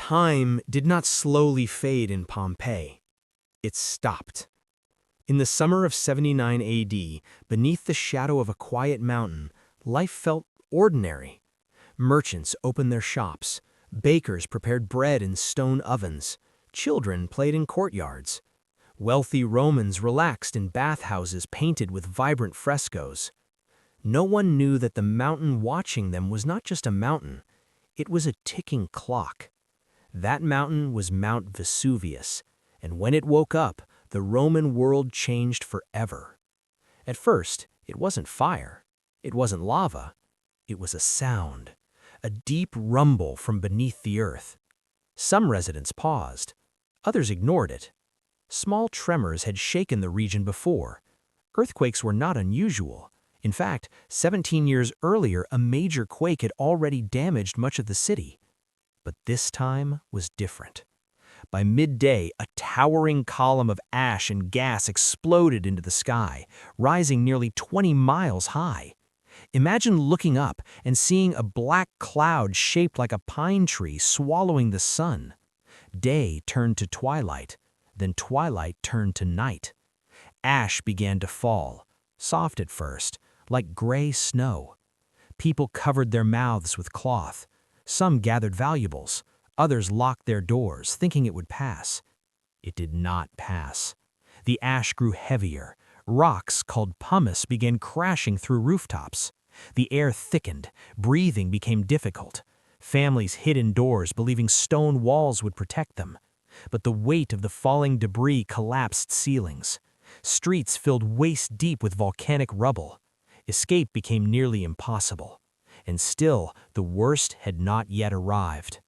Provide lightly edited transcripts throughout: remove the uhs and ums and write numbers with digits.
Time did not slowly fade in Pompeii. It stopped. In the summer of 79 AD, beneath the shadow of a quiet mountain, life felt ordinary. Merchants opened their shops, bakers prepared bread in stone ovens, children played in courtyards. Wealthy Romans relaxed in bathhouses painted with vibrant frescoes. No one knew that the mountain watching them was not just a mountain, it was a ticking clock. That mountain was Mount Vesuvius, and when it woke up, the Roman world changed forever. At first, it wasn't fire, it wasn't lava, it was a sound, a deep rumble from beneath the earth. Some residents paused, others ignored it. Small tremors had shaken the region before. Earthquakes were not unusual. In fact, 17 years earlier, a major quake had already damaged much of the city. But this time was different. By midday, a towering column of ash and gas exploded into the sky, rising nearly 20 miles high. Imagine looking up and seeing a black cloud shaped like a pine tree swallowing the sun. Day turned to twilight, then twilight turned to night. Ash began to fall, soft at first, like gray snow. People covered their mouths with cloth. Some gathered valuables. Others locked their doors, thinking it would pass. It did not pass. The ash grew heavier. Rocks called pumice began crashing through rooftops. The air thickened. Breathing became difficult. Families hid indoors, believing stone walls would protect them. But the weight of the falling debris collapsed ceilings. Streets filled waist-deep with volcanic rubble. Escape became nearly impossible. And still, the worst had not yet arrived.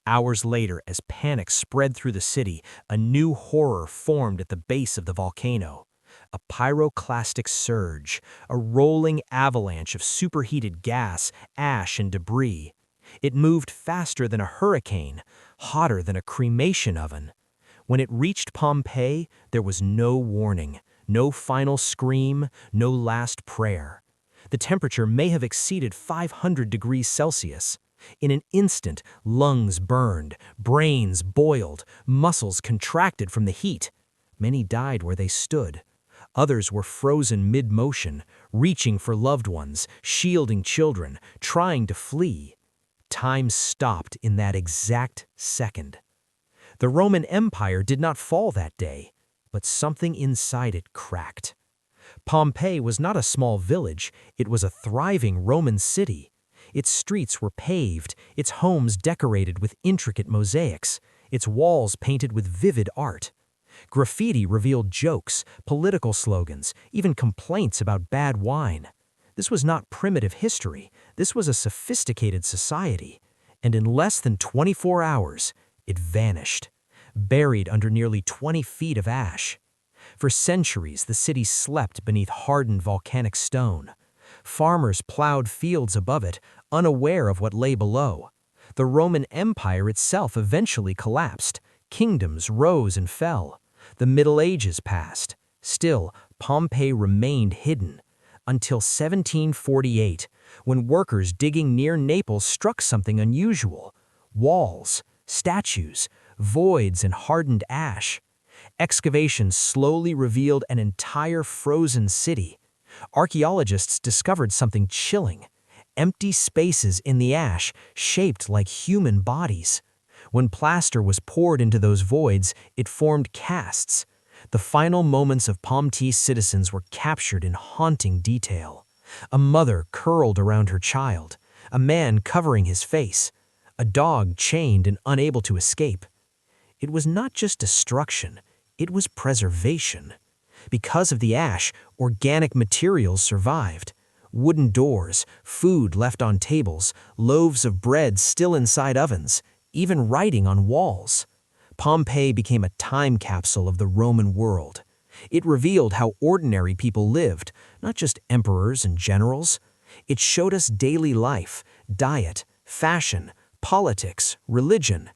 Hours later, as panic spread through the city, a new horror formed at the base of the volcano. A pyroclastic surge, a rolling avalanche of superheated gas, ash, and debris. It moved faster than a hurricane, hotter than a cremation oven. When it reached Pompeii, there was no warning, no final scream, no last prayer. The temperature may have exceeded 500 degrees Celsius. In an instant, lungs burned, brains boiled, muscles contracted from the heat. Many died where they stood. Others were frozen mid-motion, reaching for loved ones, shielding children, trying to flee. Time stopped in that exact second. The Roman Empire did not fall that day, but something inside it cracked. Pompeii was not a small village, it was a thriving Roman city. Its streets were paved, its homes decorated with intricate mosaics, its walls painted with vivid art. Graffiti revealed jokes, political slogans, even complaints about bad wine. This was not primitive history, this was a sophisticated society. And in less than 24 hours, it vanished, buried under nearly 20 feet of ash. For centuries, the city slept beneath hardened volcanic stone. Farmers plowed fields above it, unaware of what lay below. The Roman Empire itself eventually collapsed. Kingdoms rose and fell. The Middle Ages passed. Still, Pompeii remained hidden. Until 1748, when workers digging near Naples struck something unusual. Walls, statues, voids, and hardened ash. Excavations slowly revealed an entire frozen city. Archaeologists discovered something chilling. Empty spaces in the ash shaped like human bodies. When plaster was poured into those voids, it formed casts. The final moments of Pompeii's citizens were captured in haunting detail. A mother curled around her child, a man covering his face, a dog chained and unable to escape. It was not just destruction, it was preservation. Because of the ash, organic materials survived. Wooden doors, food left on tables, loaves of bread still inside ovens, even writing on walls. Pompeii became a time capsule of the Roman world. It revealed how ordinary people lived, not just emperors and generals. It showed us daily life, diet, fashion, politics, religion.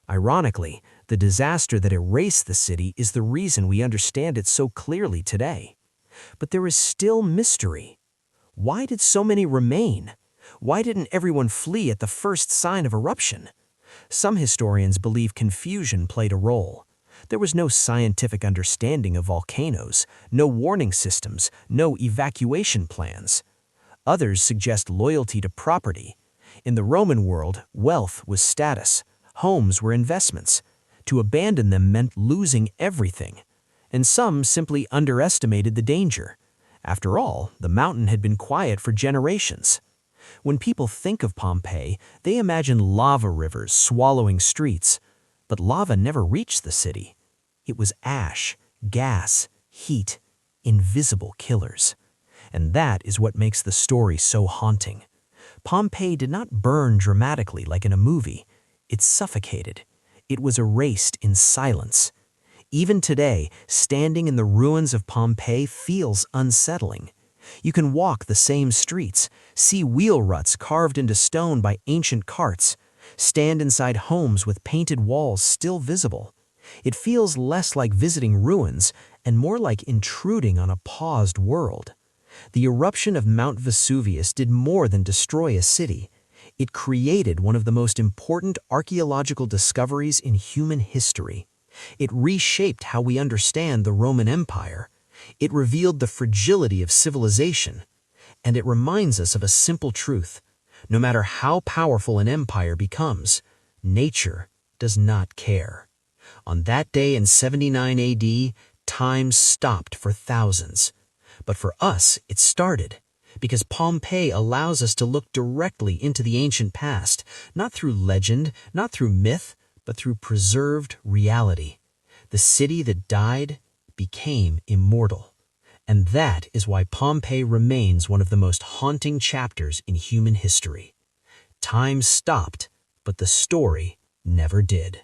Ironically, the disaster that erased the city is the reason we understand it so clearly today. But there is still mystery. Why did so many remain? Why didn't everyone flee at the first sign of eruption? Some historians believe confusion played a role. There was no scientific understanding of volcanoes, no warning systems, no evacuation plans. Others suggest loyalty to property. In the Roman world, wealth was status. Homes were investments. To abandon them meant losing everything. And some simply underestimated the danger. After all, the mountain had been quiet for generations. When people think of Pompeii, they imagine lava rivers swallowing streets. But lava never reached the city. It was ash, gas, heat, invisible killers. And that is what makes the story so haunting. Pompeii did not burn dramatically like in a movie. It suffocated. It was erased in silence. Even today, standing in the ruins of Pompeii feels unsettling. You can walk the same streets, see wheel ruts carved into stone by ancient carts, stand inside homes with painted walls still visible. It feels less like visiting ruins and more like intruding on a paused world. The eruption of Mount Vesuvius did more than destroy a city. It created one of the most important archaeological discoveries in human history. It reshaped how we understand the Roman Empire. It revealed the fragility of civilization. And it reminds us of a simple truth. No matter how powerful an empire becomes, nature does not care. On that day in 79 AD, time stopped for thousands. But for us, it started. Because Pompeii allows us to look directly into the ancient past, not through legend, not through myth, but through preserved reality. The city that died became immortal. And that is why Pompeii remains one of the most haunting chapters in human history. Time stopped, but the story never did.